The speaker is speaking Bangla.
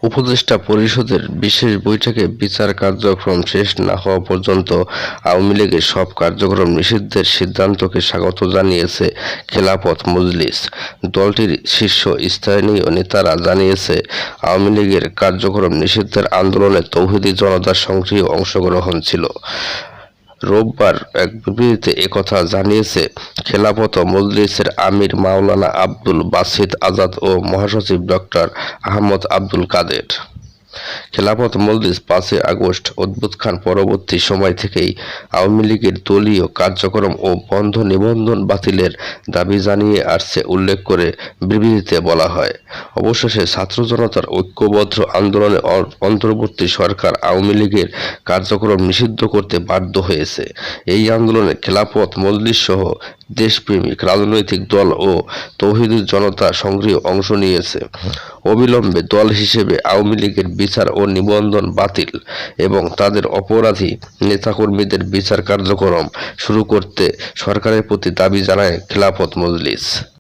উপদেষ্টা পরিষদের বিশেষ বৈঠকে বিচার কার্যক্রম শেষ না হওয়া পর্যন্ত আওয়ামী লীগের সব কার্যক্রম নিষিদ্ধের সিদ্ধান্তকে স্বাগত জানিয়েছে খেলাফত মজলিস। দলটির শীর্ষ স্থানীয় নেতারা জানিয়েছে, আওয়ামী লীগের কার্যক্রম নিষিদ্ধের আন্দোলনে তৌহিদি জনতার সক্রিয় অংশগ্রহণ ছিল। রোববার এক বিবৃতিতে একথা জানিয়েছে খেলাফত মজলিসের আমির মাওলানা আব্দুল বাসিত আজাদ ও মহাসচিব ডক্টর আহমদ আব্দুল কাদের। খেলাফত মজলিস 5 আগস্ট অভ্যুত্থান পরবর্তী সময় থেকেই আওয়ামী লীগের দলীয় কার্যক্রম ও বন্ধ নিবন্ধন বাতিলের দাবি জানিয়ে আসছে উল্লেখ করে বিবৃতিতে বলা হয়, অবশেষে ছাত্র জনতার ঐক্যবদ্ধ আন্দোলনে অন্তর্বর্তী সরকার আওয়ামী লীগের কার্যক্রম নিষিদ্ধ করতে বাধ্য হয়েছে। এই আন্দোলনে খেলাফত মজলিস সহ দেশপ্রেমিক রাজনৈতিক দল ও তৌহিদি জনতা সক্রিয় অংশ নিয়েছে। অবিলম্বে দল হিসেবে আওয়ামী লীগের বিচার ও নিবন্ধন বাতিল এবং তাদের অপরাধী নেতাকর্মীদের বিচার কার্যক্রম শুরু করতে সরকারের প্রতি দাবি জানায় খেলাফত মজলিস।